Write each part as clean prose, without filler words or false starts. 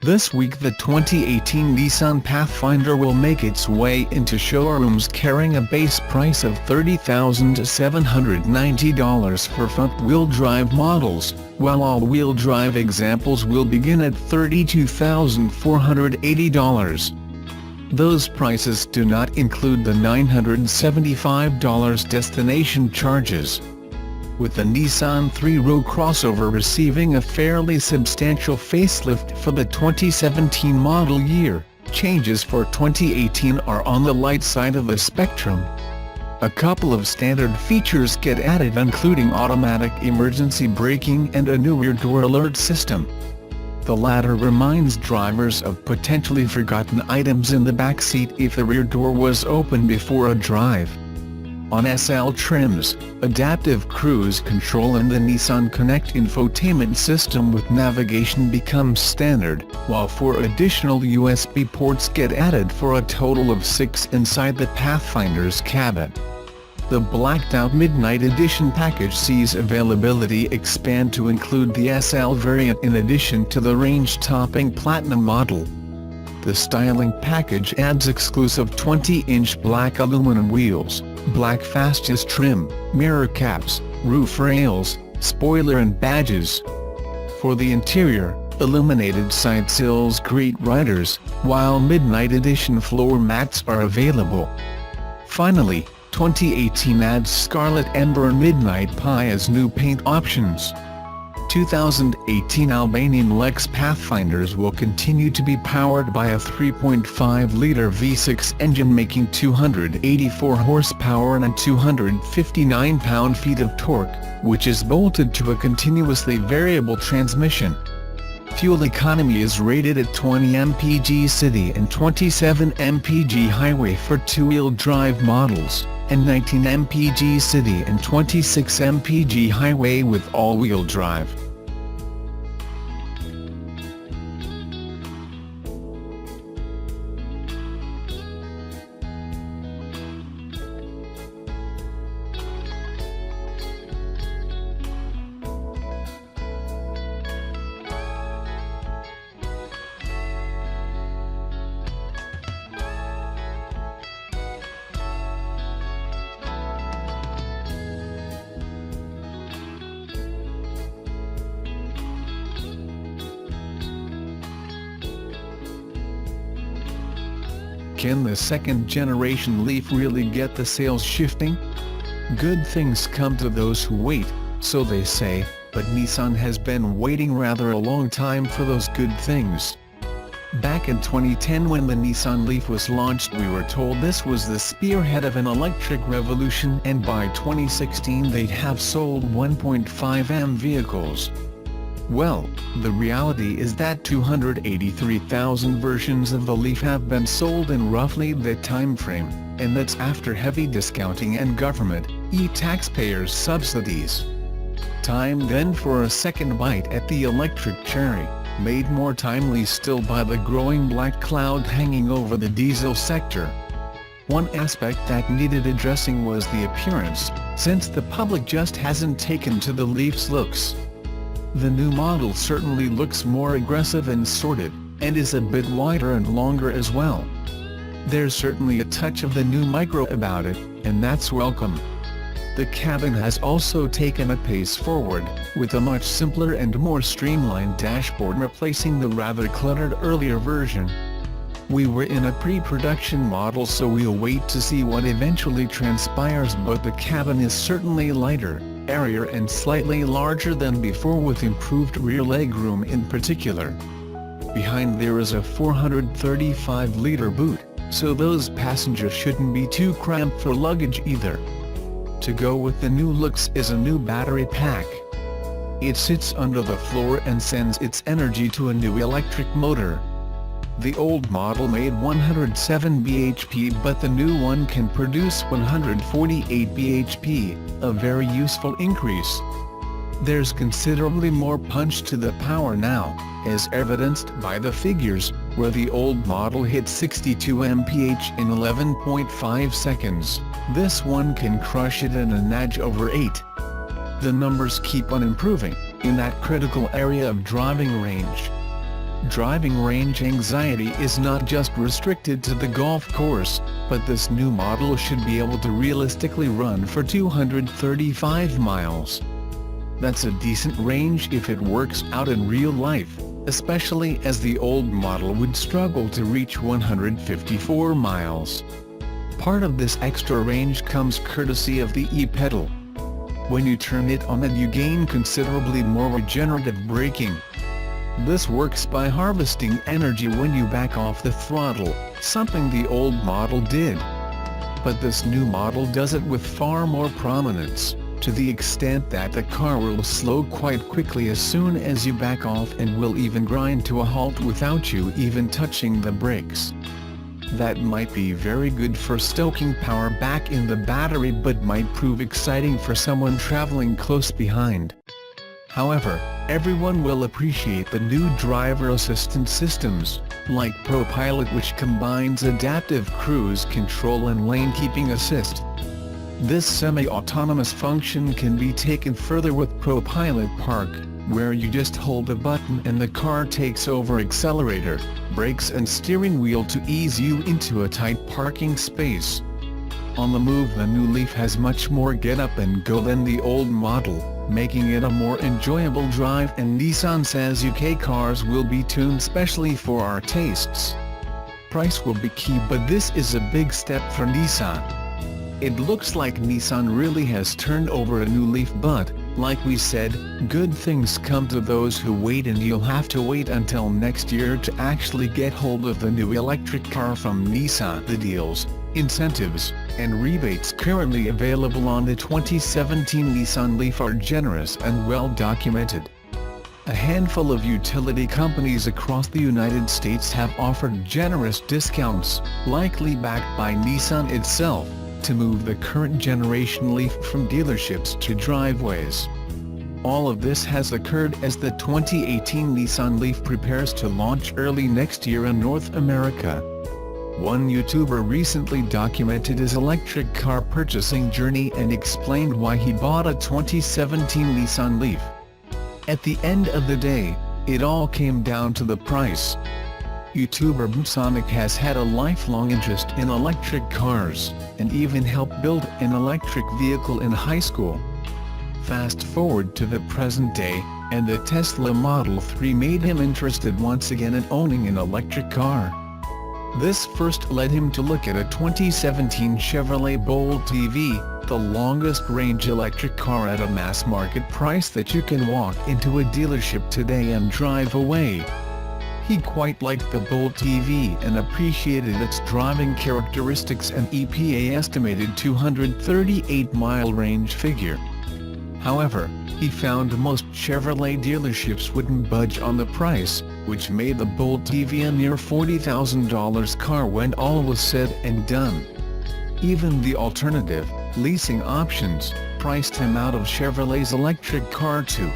This week the 2018 Nissan Pathfinder will make its way into showrooms carrying a base price of $30,790 for front-wheel drive models, while all-wheel drive examples will begin at $32,480. Those prices do not include the $975 destination charges. With the Nissan 3-row crossover receiving a fairly substantial facelift for the 2017 model year, changes for 2018 are on the light side of the spectrum. A couple of standard features get added, including automatic emergency braking and a new rear door alert system. The latter reminds drivers of potentially forgotten items in the backseat if the rear door was open before a drive. On SL trims, adaptive cruise control and the Nissan Connect infotainment system with navigation becomes standard, while 4 additional USB ports get added for a total of 6 inside the Pathfinder's cabin. The blacked-out Midnight Edition package sees availability expand to include the SL variant in addition to the range-topping Platinum model. The styling package adds exclusive 20-inch black aluminum wheels, black fascias trim, mirror caps, roof rails, spoiler and badges. For the interior, illuminated side sills greet riders, while Midnight Edition floor mats are available. Finally, 2018 adds Scarlet Ember and Midnight Pie as new paint options. 2018 Albanian Lex Pathfinders will continue to be powered by a 3.5-liter V6 engine making 284 horsepower and 259 pound-feet of torque, which is bolted to a continuously variable transmission. Fuel economy is rated at 20 mpg city and 27 mpg highway for two-wheel drive models, and 19 mpg city and 26 mpg highway with all-wheel drive. Can the second-generation Leaf really get the sales shifting? Good things come to those who wait, so they say, but Nissan has been waiting rather a long time for those good things. Back in 2010 when the Nissan Leaf was launched, we were told this was the spearhead of an electric revolution, and by 2016 they'd have sold 1.5M vehicles. Well, the reality is that 283,000 versions of the Leaf have been sold in roughly that time frame, and that's after heavy discounting and government, taxpayers' subsidies. Time then for a second bite at the electric cherry, made more timely still by the growing black cloud hanging over the diesel sector. One aspect that needed addressing was the appearance, since the public just hasn't taken to the Leaf's looks. The new model certainly looks more aggressive and sorted, and is a bit wider and longer as well. There's certainly a touch of the new Micro about it, and that's welcome. The cabin has also taken a pace forward, with a much simpler and more streamlined dashboard replacing the rather cluttered earlier version. We were in a pre-production model, so we'll wait to see what eventually transpires, but the cabin is certainly lighter, airier and slightly larger than before, with improved rear legroom in particular. Behind there is a 435-liter boot, so those passengers shouldn't be too cramped for luggage either. To go with the new looks is a new battery pack. It sits under the floor and sends its energy to a new electric motor. The old model made 107 bhp, but the new one can produce 148 bhp, a very useful increase. There's considerably more punch to the power now, as evidenced by the figures, where the old model hit 62 mph in 11.5 seconds, this one can crush it in a nudge over 8. The numbers keep on improving, in that critical area of driving range. Driving range anxiety is not just restricted to the golf course, but this new model should be able to realistically run for 235 miles. That's a decent range if it works out in real life, especially as the old model would struggle to reach 154 miles. Part of this extra range comes courtesy of the e-pedal. When you turn it on, you gain considerably more regenerative braking. This works by harvesting energy when you back off the throttle, something the old model did. But this new model does it with far more prominence, to the extent that the car will slow quite quickly as soon as you back off and will even grind to a halt without you even touching the brakes. That might be very good for stoking power back in the battery, but might prove exciting for someone traveling close behind. However, everyone will appreciate the new driver assistance systems, like ProPilot, which combines adaptive cruise control and lane keeping assist. This semi-autonomous function can be taken further with ProPilot Park, where you just hold a button and the car takes over accelerator, brakes and steering wheel to ease you into a tight parking space. On the move, the new Leaf has much more get up and go than the old model, making it a more enjoyable drive, and Nissan says UK cars will be tuned specially for our tastes. Price will be key, but this is a big step for Nissan. It looks like Nissan really has turned over a new leaf, but, like we said, good things come to those who wait, and you'll have to wait until next year to actually get hold of the new electric car from Nissan. The deals, incentives, and rebates currently available on the 2017 Nissan Leaf are generous and well documented. A handful of utility companies across the United States have offered generous discounts, likely backed by Nissan itself, to move the current generation Leaf from dealerships to driveways. All of this has occurred as the 2018 Nissan Leaf prepares to launch early next year in North America. One YouTuber recently documented his electric car purchasing journey and explained why he bought a 2017 Nissan Leaf. At the end of the day, it all came down to the price. YouTuber Sonic has had a lifelong interest in electric cars, and even helped build an electric vehicle in high school. Fast forward to the present day, and the Tesla Model 3 made him interested once again in owning an electric car. This first led him to look at a 2017 Chevrolet Bolt EV, the longest-range electric car at a mass-market price that you can walk into a dealership today and drive away. He quite liked the Bolt EV and appreciated its driving characteristics and EPA estimated 238-mile range figure. However, he found most Chevrolet dealerships wouldn't budge on the price, which made the Bolt EV a near $40,000 car when all was said and done. Even the alternative, leasing options, priced him out of Chevrolet's electric car too.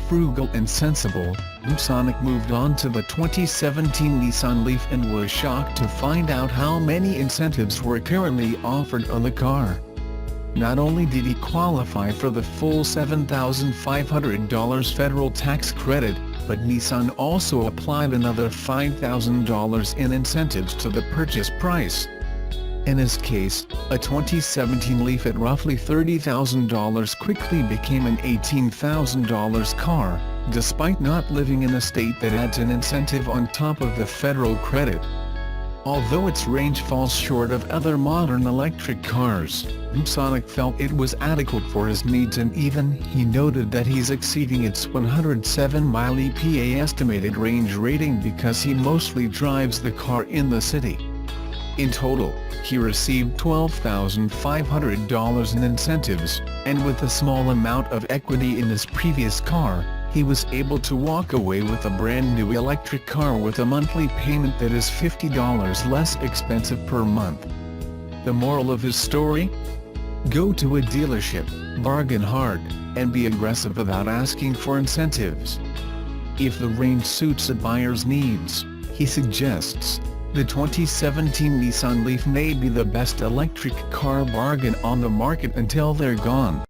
Frugal and sensible, Sonic moved on to the 2017 Nissan Leaf and was shocked to find out how many incentives were currently offered on the car. Not only did he qualify for the full $7,500 federal tax credit, but Nissan also applied another $5,000 in incentives to the purchase price. In his case, a 2017 Leaf at roughly $30,000 quickly became an $18,000 car, despite not living in a state that adds an incentive on top of the federal credit. Although its range falls short of other modern electric cars, Sonic felt it was adequate for his needs, and even he noted that he's exceeding its 107-mile EPA estimated range rating because he mostly drives the car in the city. In total, he received $12,500 in incentives, and with a small amount of equity in his previous car, he was able to walk away with a brand new electric car with a monthly payment that is $50 less expensive per month. The moral of his story? Go to a dealership, bargain hard, and be aggressive about asking for incentives. If the range suits a buyer's needs, he suggests, the 2017 Nissan Leaf may be the best electric car bargain on the market until they're gone.